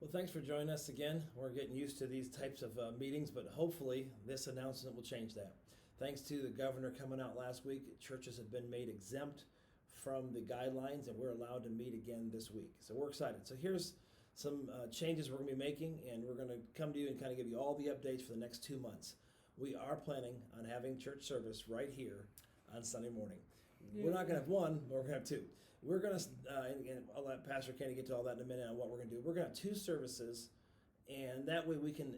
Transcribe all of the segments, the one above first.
Well, thanks for joining us again. We're getting used to these types of meetings, but hopefully this announcement will change that. Thanks to the governor coming out last week, churches have been made exempt from the guidelines, and we're allowed to meet again this week. So we're excited. So here's some changes we're going to be making, and we're going to come to you and kind of give you all the updates for the next 2 months. We are planning on having church service right here on Sunday morning. Yeah. We're not going to have one, but we're going to have two. We're going to, and I'll let Pastor Kenny get to all that in a minute on what we're going to do. We're going to have two services, and that way we can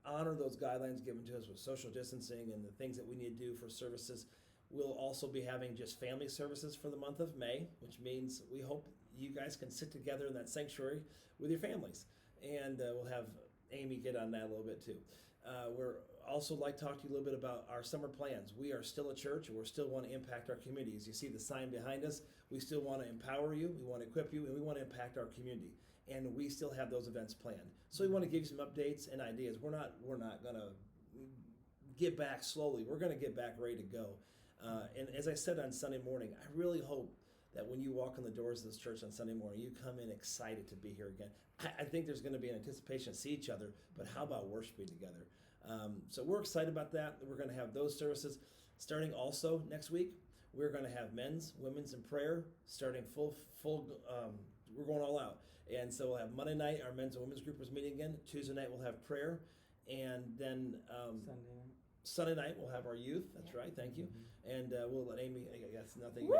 honor those guidelines given to us with social distancing and the things that we need to do for services. We'll also be having just family services for the month of May, which means we hope you guys can sit together in that sanctuary with your families. And we'll have Amy get on that a little bit too. We're also like to talk to you a little bit about our summer plans. We are still a church, and we still want to impact our community. As you see the sign behind us, we still want to empower you, we want to equip you, and we want to impact our community. And we still have those events planned. So we want to give you some updates and ideas. We're not going to get back slowly. We're going to get back ready to go. And as I said on Sunday morning, I really hope that when you walk in the doors of this church on Sunday morning, you come in excited to be here again. I think there's going to be an anticipation to see each other, but how about worshiping together? So we're excited about that. We're going to have those services starting also next week. We're going to have men's, women's, and prayer starting full. We're going all out. And so we'll have Monday night, our men's and women's group is meeting again. Tuesday night, we'll have prayer. And then Sunday night, we'll have our youth. That's right. Thank you. Mm-hmm. And we'll let Amy, I guess nothing. Woo!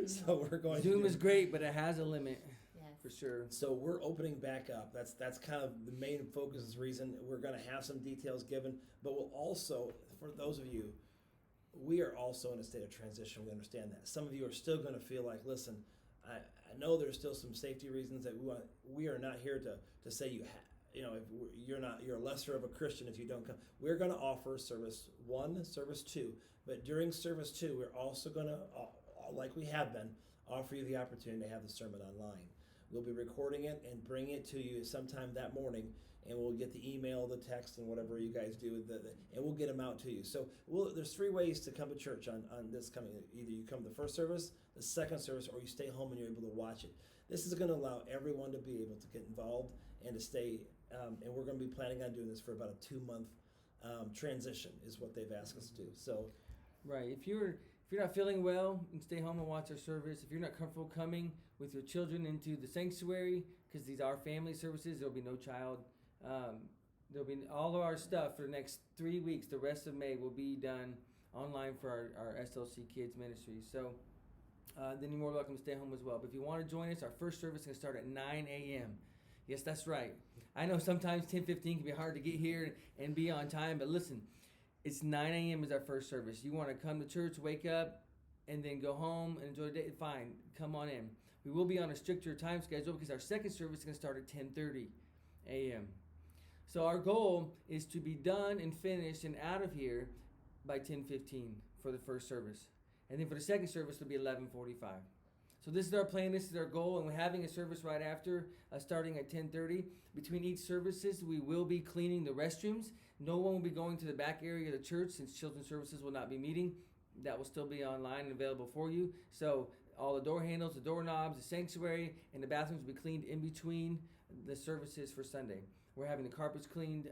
So we're going Zoom is great, but it has a limit. Yes. For sure. So we're opening back up. That's kind of the main focus reason. We're going to have some details given, but we'll also, for those of you, we are also in a state of transition. We understand that. Some of you are still going to feel like, listen, I know there's still some safety reasons that we are not here to say you have. If you're lesser of a Christian if you don't come. We're going to offer service 1, service 2, but during service 2, we're also going to, like we have been, offer you the opportunity to have the sermon online. We'll be recording it and bringing it to you sometime that morning, and we'll get the email, the text, and whatever you guys do, and we'll get them out to you. So there's 3 ways to come to church on this coming. Either you come to the first service, the second service, or you stay home and you're able to watch it. This is going to allow everyone to be able to get involved and to stay, and we're going to be planning on doing this for about a 2-month transition is what they've asked us to do. So, right, if you're not feeling well, you can stay home and watch our service. If you're not comfortable coming with your children into the sanctuary, because these are family services, there'll be no child. There'll be all of our stuff for the next 3 weeks. The rest of May will be done online for our SLC Kids Ministry. So then you're more welcome to stay home as well. But if you want to join us, our first service is going to start at 9 a.m. Yes, that's right. I know sometimes 10:15 can be hard to get here and be on time, but listen, it's 9 a.m. is our first service. You want to come to church, wake up, and then go home and enjoy the day? Fine, come on in. We will be on a stricter time schedule because our second service is going to start at 10:30 a.m. So our goal is to be done and finished and out of here by 10:15 for the first service. And then for the second service, it'll be 11:45. So this is our plan, this is our goal, and we're having a service right after, starting at 10:30. Between each services, we will be cleaning the restrooms. No one will be going to the back area of the church since children's services will not be meeting. That will still be online and available for you. So all the door handles, the doorknobs, the sanctuary, and the bathrooms will be cleaned in between the services for Sunday. We're having the carpets cleaned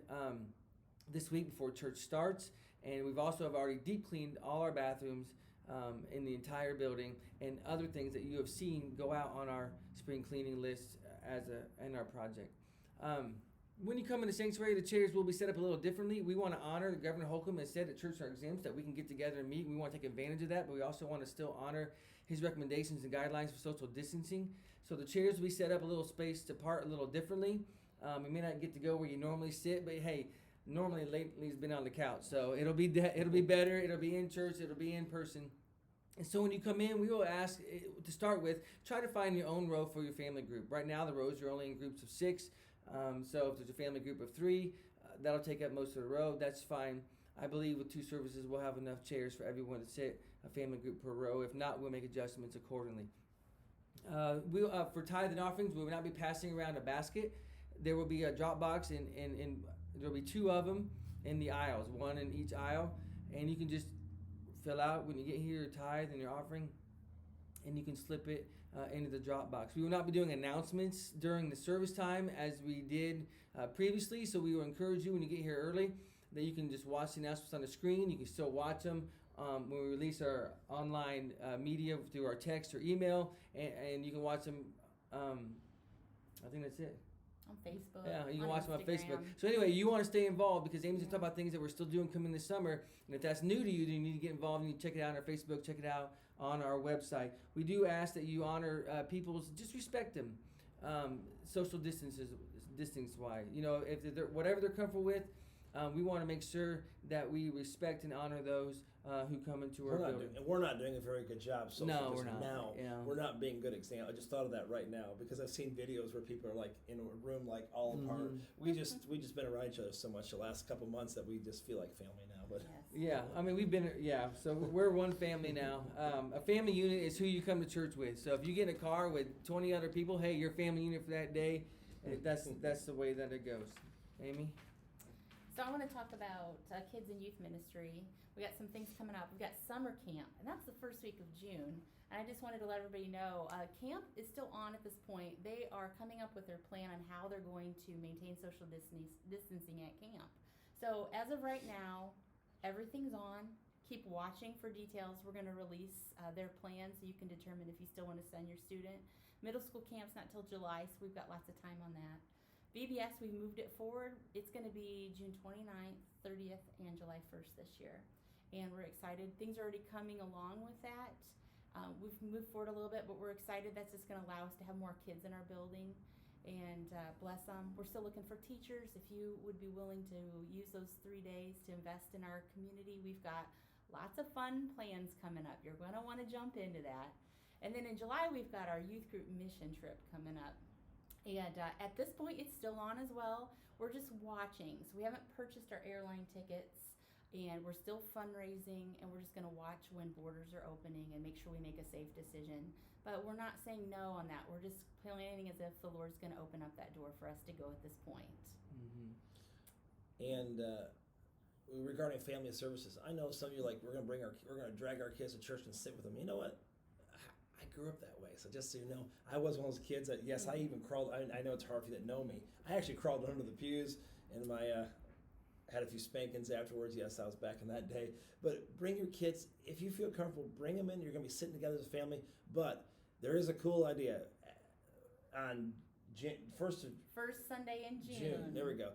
this week before church starts, and we've also have already deep cleaned all our bathrooms in the entire building, and other things that you have seen go out on our spring cleaning list in our project. When you come in the sanctuary, the chairs will be set up a little differently. We want to honor, Governor Holcomb has said that churches are exempt, that we can get together and meet. We want to take advantage of that, but we also want to still honor his recommendations and guidelines for social distancing. So the chairs will be set up a little spaced apart a little differently. You may not get to go where you normally sit, but hey, normally lately he's been on the couch, so it'll be better. It'll be in church. It'll be in person. And so when you come in, we will ask, to start with, try to find your own row for your family group. Right now, the rows are only in groups of 6. So if there's a family group of 3, that'll take up most of the row. That's fine. I believe with 2 services, we'll have enough chairs for everyone to sit, a family group per row. If not, we'll make adjustments accordingly. For tithe and offerings, we will not be passing around a basket. There will be a drop box, and there will be 2 of them in the aisles, 1 in each aisle. And you can just fill out when you get here your tithe and your offering, and you can slip it into the drop box. We will not be doing announcements during the service time as we did previously, so we will encourage you when you get here early that you can just watch the announcements on the screen. You can still watch them when we release our online media through our text or email, and you can watch them. I think that's it. On Facebook. Yeah, you can watch them on Instagram. Facebook. So anyway, you want to stay involved because Amy's going to talk about things that we're still doing coming this summer. And if that's new to you, then you need to get involved. You need to check it out on our Facebook, check it out on our website. We do ask that you honor people's, just respect them, social distance-wise. You know, if they're, whatever they're comfortable with, we want to make sure that we respect and honor those who come into our building. We're not doing a very good job so No, far. we're not. Now, Yeah. we're not being good example. I just thought of that right now because I've seen videos where people are like in a room like all apart. We just been around each other so much the last couple months that we just feel like family now. But Yeah, I mean, we've been, so we're one family now. A family unit is who you come to church with. So if you get in a car with 20 other people, hey, you're a family unit for that day. That's the way that it goes. Amy? So I want to talk about kids and youth ministry. We got some things coming up. We've got summer camp, and that's the first week of June. And I just wanted to let everybody know, camp is still on at this point. They are coming up with their plan on how they're going to maintain social distancing at camp. So as of right now, everything's on. Keep watching for details. We're going to release their plan so you can determine if you still want to send your student. Middle school camp's not till July, so we've got lots of time on that. VBS, we moved it forward. It's going to be June 29th, 30th, and July 1st this year. And we're excited. Things are already coming along with that. We've moved forward a little bit, but we're excited. That's just going to allow us to have more kids in our building. And bless them. We're still looking for teachers. If you would be willing to use those 3 days to invest in our community, we've got lots of fun plans coming up. You're going to want to jump into that. And then in July, we've got our youth group mission trip coming up. And at this point, it's still on as well. We're just watching. So we haven't purchased our airline tickets, and we're still fundraising, and we're just going to watch when borders are opening and make sure we make a safe decision. But we're not saying no on that. We're just planning as if the Lord's going to open up that door for us to go at this point. Mm-hmm. And regarding family services, I know some of you like we're going to drag our kids to church and sit with them. You know what? I grew up that way, so just so you know, I was one of those kids that, yes, I even crawled. I know it's hard for you that know me. I actually crawled under the pews, and had a few spankings afterwards. Yes, I was back in that day. But bring your kids if you feel comfortable. Bring them in. You're going to be sitting together as a family. But there is a cool idea on first Sunday in June. There we go.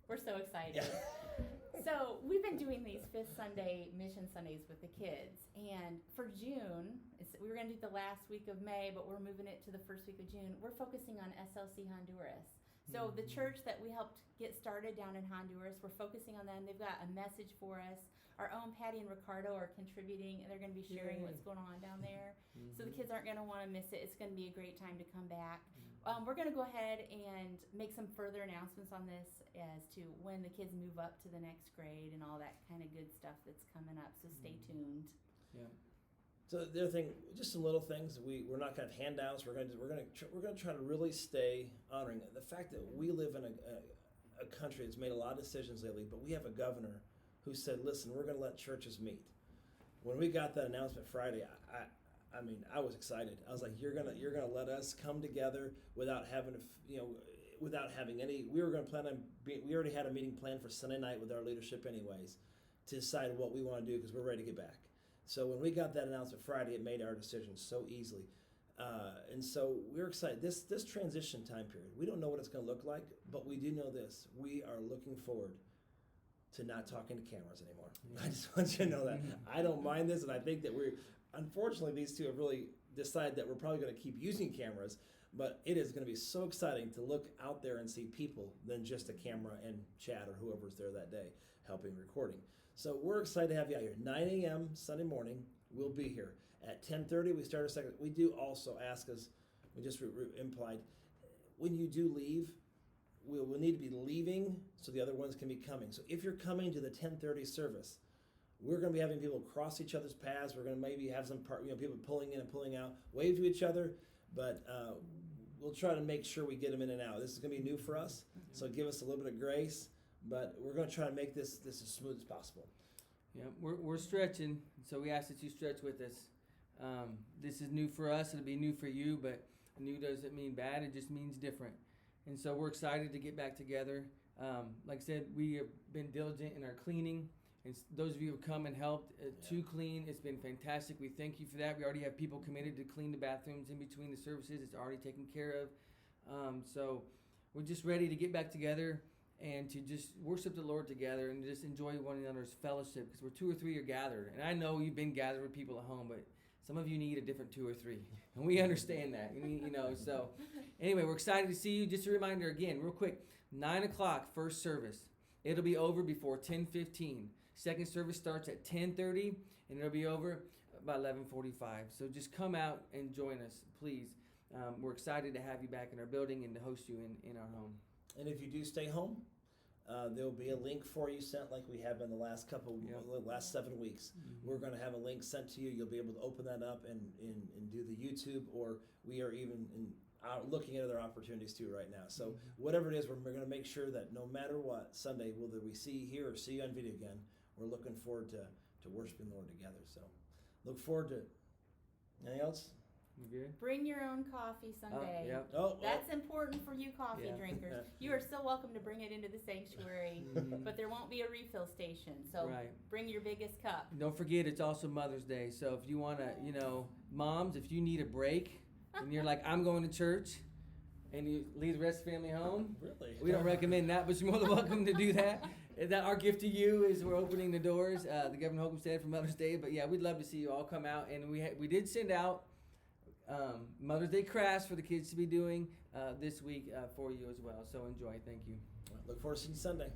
We're so excited. Yeah. So we've been doing these Fifth Sunday Mission Sundays with the kids, and for June, we were going to do the last week of May, but we're moving it to the first week of June. We're focusing on SLC Honduras. So the church that we helped get started down in Honduras, we're focusing on them. They've got a message for us. Our own Patty and Ricardo are contributing, and they're going to be sharing what's going on down there. So the kids aren't going to want to miss it. It's going to be a great time to come back. We're going to go ahead and make some further announcements on this as to when the kids move up to the next grade and all that kind of good stuff that's coming up. So stay tuned. Yeah. So the other thing, just some little things. We're not going to have handouts. We're going to try to really stay honoring the fact that we live in a country that's made a lot of decisions lately. But we have a governor who said, "Listen, we're going to let churches meet." When we got that announcement Friday, I mean, I was excited. I was like, "You're gonna let us come together without having to, without having any." We were going to plan on. We already had a meeting planned for Sunday night with our leadership, anyways, to decide what we want to do because we're ready to get back. So when we got that announcement Friday, it made our decision so easily, and so we're excited. This transition time period, we don't know what it's going to look like, but we do know this: we are looking forward to not talking to cameras anymore. I just want you to know that. I don't mind this, and I think that unfortunately, these two have really decided that we're probably going to keep using cameras, but it is going to be so exciting to look out there and see people than just a camera and chat or whoever's there that day helping recording. So we're excited to have you out here. 9 a.m. Sunday morning, we'll be here. At 10:30, we start our second. We do also ask us, we just implied, when you do leave, we'll need to be leaving so the other ones can be coming. So if you're coming to the 10:30 service, we're going to be having people cross each other's paths. We're going to maybe have some people pulling in and pulling out, wave to each other, but we'll try to make sure we get them in and out. This is going to be new for us, so give us a little bit of grace, but we're going to try to make this as smooth as possible. Yeah, we're stretching, so we ask that you stretch with us. This is new for us. It'll be new for you, but new doesn't mean bad. It just means different. And so we're excited to get back together. Like I said, we have been diligent in our cleaning. And those of you who have come and helped to clean, it's been fantastic. We thank you for that. We already have people committed to clean the bathrooms in between the services. It's already taken care of. So we're just ready to get back together and to just worship the Lord together and just enjoy one another's fellowship, because we're 2 or 3 are gathered. And I know you've been gathered with people at home, but some of you need a different 2 or 3, and we understand that. So anyway, we're excited to see you. Just a reminder again, real quick, 9 o'clock, first service. It'll be over before 10:15. Second service starts at 10:30, and it'll be over by 11:45. So just come out and join us, please. We're excited to have you back in our building and to host you in our home. And if you do stay home, there'll be a link for you sent like we have in the last last 7 weeks. Mm-hmm. We're going to have a link sent to you. You'll be able to open that up and do the YouTube, or we are even looking at other opportunities too right now. So whatever it is, we're going to make sure that no matter what, Sunday, whether we see you here or see you on video again, we're looking forward to worshiping the Lord together. So look forward to it. Anything else? You good? Bring your own coffee Sunday. Yep. That's important for you coffee Yeah. drinkers. You are still welcome to bring it into the sanctuary, but there won't be a refill station. So Right. bring your biggest cup. Don't forget, it's also Mother's Day. So if you want to, moms, if you need a break and you're like, I'm going to church, and you leave the rest of the family home, Really? we don't recommend that, but you're more than welcome to do that. That our gift to you is we're opening the doors. The Governor Holcomb said for Mother's Day, but yeah, we'd love to see you all come out. And we did send out Mother's Day crafts for the kids to be doing this week for you as well. So enjoy. Thank you. Look forward to seeing you Sunday.